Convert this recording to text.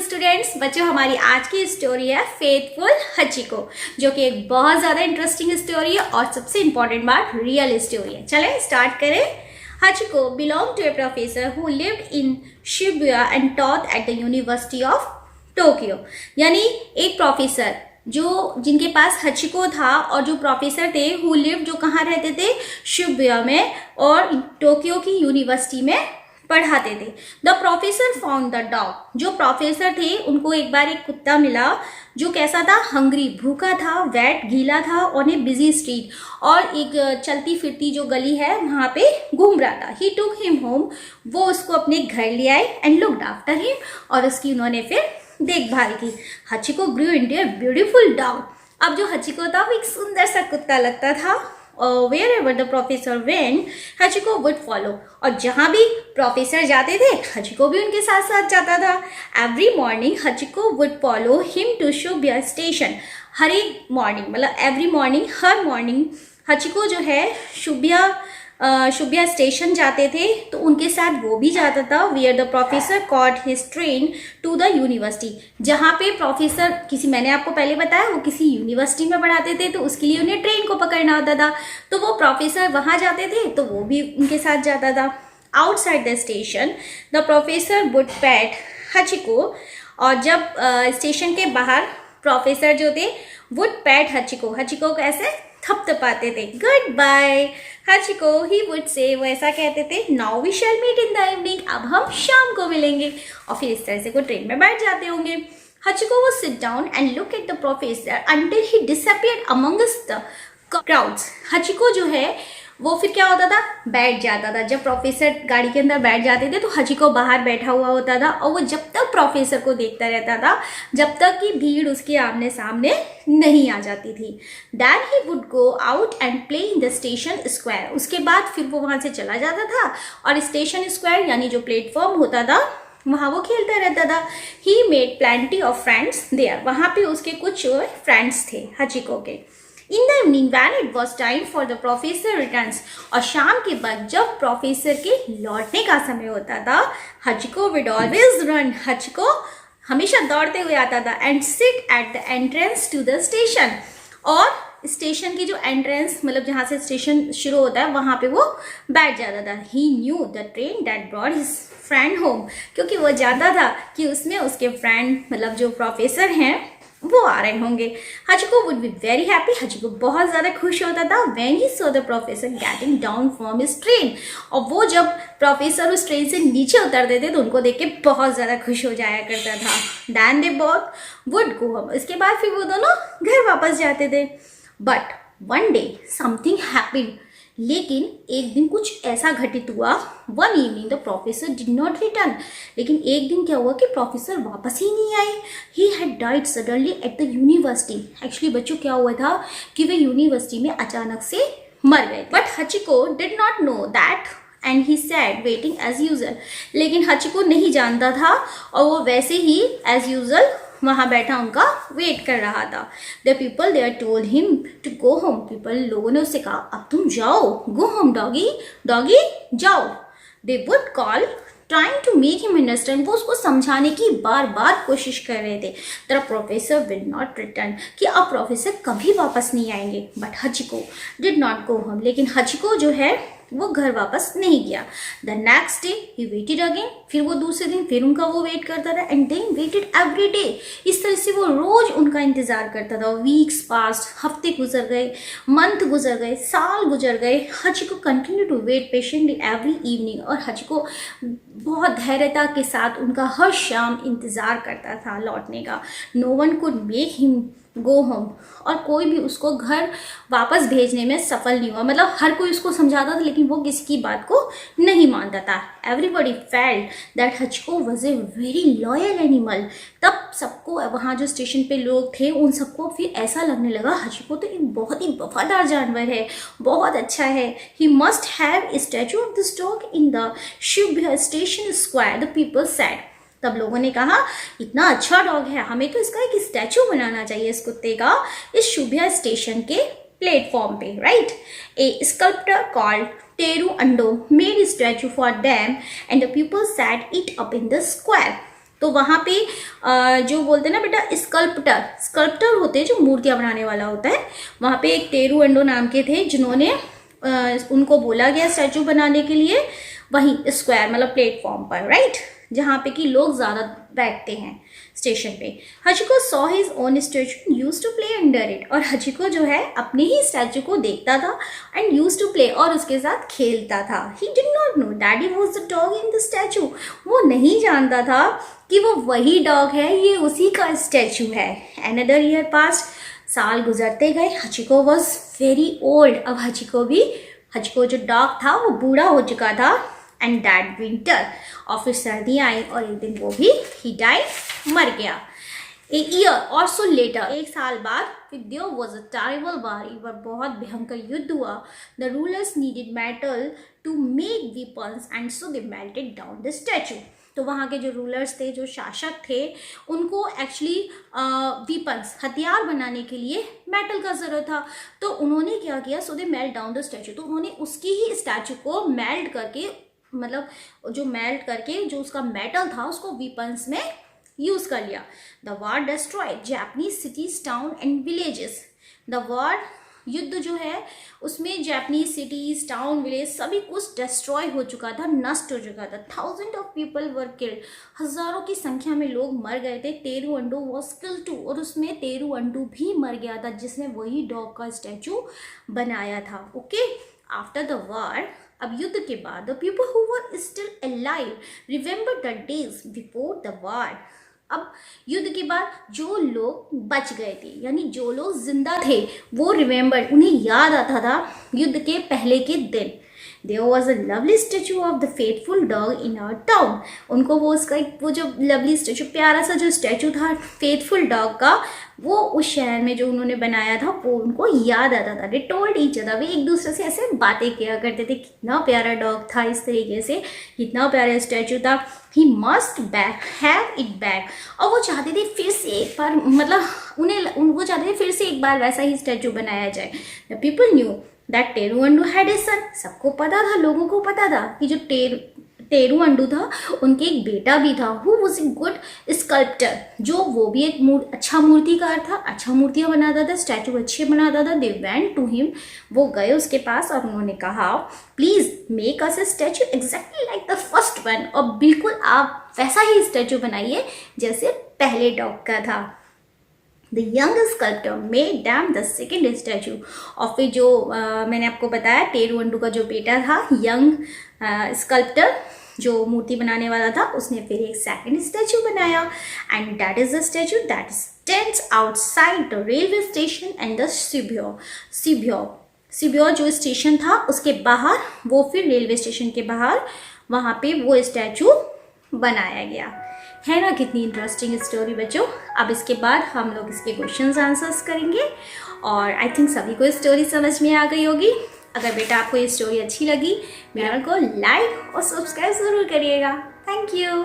Students, बच्चों हमारी आज की स्टोरी है फेथफुल हचिको, जो कि एक बहुत ज़्यादा इंटरेस्टिंग स्टोरी है और सबसे इम्पोर्टेंट बात रियल स्टोरी है। चलें स्टार्ट करें। Hachiko belong to a professor who lived in Shibuya and taught at the university of Tokyo. यानी एक प्रोफेसर जिनके पास हचिको था और जो प्रोफेसर थे हु लिव्ड, जो कहाँ रहते थे, शिबुया में और टोक्यो की यूनिवर्सिटी में पढ़ाते थे। The professor found the dog, जो प्रोफेसर थे उनको एक बार एक कुत्ता मिला जो कैसा था, हंग्री, भूखा था, वेट, गीला था ऑन ए बिजी स्ट्रीट, और एक चलती फिरती जो गली है वहां पे घूम रहा था। ही टुक हिम होम, वो उसको अपने घर ले आए एंड लुक्ड आफ्टर हिम, और उसकी उन्होंने फिर देखभाल की। हचिको ग्रू इनटू ए ब्यूटीफुल डॉग। अब जो हचिको था वो एक सुंदर सा कुत्ता लगता था। Wherever the professor went, हचिको would follow, और जहाँ भी प्रोफेसर जाते थे हचिको भी उनके साथ साथ जाता था। Every morning हचिको would follow him to Shibuya station। हर एक मॉर्निंग, मतलब एवरी मॉर्निंग, हर मॉर्निंग हचिको जो है शिबुया स्टेशन जाते थे तो उनके साथ वो भी जाता था। Where the professor caught his train to the university, जहाँ पे प्रोफेसर मैंने आपको पहले बताया वो किसी यूनिवर्सिटी में पढ़ाते थे तो उसके लिए उन्हें ट्रेन को पकड़ना होता था, तो वो प्रोफेसर वहाँ जाते थे तो वो भी उनके साथ जाता था। Outside the station the professor would pat Hachiko, और जब स्टेशन के बाहर प्रोफेसर जो थे वुड पैट हचिको, हचिको को ऐसे थपथपाते थे। Good bye Hachiko, he would say, वो ऐसा कहते थे। Now we shall meet in the evening, अब हम शाम को मिलेंगे, और फिर इस तरह से वो ट्रेन में बैठ जाते होंगे। हचिको वो sit down and look at the professor until he disappeared amongst the crowds. Hachiko जो है वो फिर क्या होता था, बैठ जाता था। जब प्रोफेसर गाड़ी के अंदर बैठ जाते थे तो हचिको बाहर बैठा हुआ होता था, और वो जब तक प्रोफेसर को देखता रहता था जब तक कि भीड़ उसके आमने सामने नहीं आ जाती थी। Then he would go out and play in the station square. उसके बाद फिर वो वहां से चला जाता था और स्टेशन स्क्वायर यानी जो प्लेटफॉर्म होता था वहाँ वो खेलता रहता था। He made plenty of friends there, वहाँ पे उसके कुछ फ्रेंड्स थे हचिको के। In the evening when it was time for the professor returns, और शाम के बाद जब प्रोफेसर के लौटने का समय होता था हचिको विड ऑलवेज रन, हचिको हमेशा दौड़ते हुए आता था। And sit at the entrance to the station, और स्टेशन की जो एंट्रेंस मतलब जहाँ से स्टेशन शुरू होता है वहाँ पे वो बैठ जाता था। He knew the train that brought his friend home, क्योंकि वो जानता था कि उसमें उसके फ्रेंड मतलब जो प्रोफेसर हैं वो आ रहे होंगे। हचिको वुड बी वेरी हैप्पी, हचिको बहुत ज़्यादा खुश होता था। When he saw the professor getting down from his train, और वो जब प्रोफेसर उस ट्रेन से नीचे उतरते थे तो उनको देख के बहुत ज़्यादा खुश हो जाया करता था। Then they both would go home, इसके बाद फिर वो दोनों घर वापस जाते थे। But one day something happened, लेकिन एक दिन कुछ ऐसा घटित हुआ। One evening the professor did not return, लेकिन एक दिन क्या हुआ कि प्रोफेसर वापस ही नहीं आए। He had died suddenly eight the university. Actually बच्चों क्या हुआ था कि वे यूनिवर्सिटी में अचानक से मर गए। But Hachiko did not know that and he sat waiting as usual, लेकिन हचिको नहीं जानता था और वो वैसे ही एज यूजल वहाँ बैठा उनका वेट कर रहा था। The people there told him to go home, people, लोगों ने उससे कहा अब तुम जाओ, गो होम डॉगी, डॉगी जाओ। They would call trying to make him understand, वो उसको समझाने की बार बार कोशिश कर रहे थे। The professor will not return, कि अब प्रोफेसर कभी वापस नहीं आएंगे। But Hachiko did not go home, लेकिन हचिको जो है वो घर वापस नहीं गया। The next day he waited again, फिर वो दूसरे दिन फिर उनका वो वेट करता था। And then waited every day, इस तरह से वो रोज उनका इंतजार करता था। वीक्स पास्ट, हफ्ते गुजर गए, मंथ गुजर गए, साल गुजर गए। Hachiko continue to wait patiently every evening, और हचिको बहुत धैर्यता के साथ उनका हर शाम इंतजार करता था लौटने का। No one could make him go home, और कोई भी उसको घर वापस भेजने में सफल नहीं हुआ। मतलब हर कोई उसको समझाता था लेकिन वो किसी की बात को नहीं मानता था। Everybody felt that Hachiko was a very loyal animal. तब सबको, वहाँ जो स्टेशन पे लोग थे उन सबको फिर ऐसा लगने लगा हचिको तो एक बहुत ही वफादार जानवर है, बहुत अच्छा है। He must have a statue of this dog in the Shibuya station square, the people said. तब लोगों ने कहा इतना अच्छा डॉग है, हमें तो इसका एक स्टैचू बनाना चाहिए इस कुत्ते का, इस शिबुया स्टेशन के प्लेटफॉर्म पे, right. A sculptor called Teru Ando made a statue for them and the people set it up in the square. तो वहाँ पे जो बोलते हैं ना बेटा स्कल्प्टर होते हैं, जो मूर्तियाँ बनाने वाला होता है, वहाँ पे एक टेरू अंडो नाम के थे जिन्होंने उनको बोला गया स्टैचू बनाने के लिए वहीं स्क्वायर मतलब प्लेटफॉर्म पर, राइट, जहाँ पे कि लोग ज़्यादा बैठते हैं स्टेशन पे। Hachiko saw his own statue use to play under it, और हचिको जो है अपने ही स्टैचू को देखता था एंड यूज टू प्ले, और उसके साथ खेलता था। He did not know that he was the dog in the statue, वो नहीं जानता था कि वो वही डॉग है, ये उसी का स्टैचू है। अनदर ईयर पास, साल गुजरते गए, हचिको वॉज वेरी ओल्ड, अब हचिको जो डॉग था वो बूढ़ा हो चुका था। एंड दैट विंटर, और फिर सर्दी आई और एक दिन वो भी ही डाइड, मर गया। ए ईयर और सो लेटर, एक साल बाद, there was a terrible war, एक बार बहुत भयंकर युद्ध हुआ। The rulers needed metal to make weapons and so they melted down the statue. तो वहाँ के जो रूलर्स थे, जो शासक थे, उनको एक्चुअली वेपन्स, हथियार बनाने के लिए मेटल का ज़रूरत था। तो उन्होंने क्या किया, सो दे मेल्ट डाउन द स्टैचू, तो उन्होंने उसकी ही स्टैचू को मेल्ट करके, मतलब जो उसका मेटल था उसको वेपन्स में यूज कर लिया। The war destroyed Japanese cities, town and villages. The war, युद्ध जो है उसमें जापानीज सिटीज, टाउन, विलेज सभी कुछ डिस्ट्रॉय हो चुका था, नष्ट हो चुका था। Thousand of people were killed, हजारों की संख्या में लोग मर गए थे। टेरू अंडू वॉज किल्ड टू, और उसमें टेरू अंडू भी मर गया था जिसने वही डॉग का स्टैचू बनाया था। ओके, आफ्टर द वॉर, अब युद्ध के बाद, the people who were still alive remember the days before the war. अब युद्ध के बाद जो लोग बच गए थे, यानी जो लोग जिंदा थे, वो रिमेंबर, उन्हें याद आता था युद्ध के पहले के दिन। There was a lovely statue of the faithful dog in our town. उनको वो जो लवली स्टेचू, प्यारा सा जो स्टैचू था फेथफुल डॉग का, वो उस शहर में जो उन्होंने बनाया था वो उनको याद आता था। They told each other, वे एक दूसरे से ऐसे बातें किया करते थे, कितना प्यारा डॉग था, इस तरीके से कितना प्यारा स्टैचू था। He must have it back, और वो चाहते थे फिर से एक बार, मतलब वो चाहते थे फिर से एक बार वैसा ही स्टैचू बनाया जाए। The people knew that Teru Ando had a son, सबको पता था, लोगों को पता था कि जो टेरू अंडू था उनके एक बेटा भी था। Who was a good sculptor, जो वो भी एक अच्छा मूर्तिकार था, अच्छा मूर्तियाँ बनाता था, स्टैचू अच्छे बनाता था। They went to him, वो गए उसके पास और उन्होंने कहा, please make us a statue exactly like the first one, और बिल्कुल आप वैसा ही स्टैचू बनाइए जैसे पहले डॉग का था। The young sculptor made them the second statue, और फिर जो मैंने आपको बताया टेरू अंडू का जो बेटा था, यंग स्कल्प्टर जो मूर्ति बनाने वाला था, उसने फिर एक सेकंड स्टैचू बनाया। And that is the statue that stands outside the railway station and the Shibuya जो स्टेशन था उसके बाहर, वो फिर रेलवे स्टेशन के बाहर वहाँ पे वो स्टैचू बनाया गया। है ना कितनी इंटरेस्टिंग स्टोरी बच्चों। अब इसके बाद हम लोग इसके क्वेश्चंस आंसर्स करेंगे, और आई थिंक सभी को स्टोरी समझ में आ गई होगी। अगर बेटा आपको ये स्टोरी अच्छी लगी, मेरे को लाइक और सब्सक्राइब ज़रूर करिएगा। Thank you.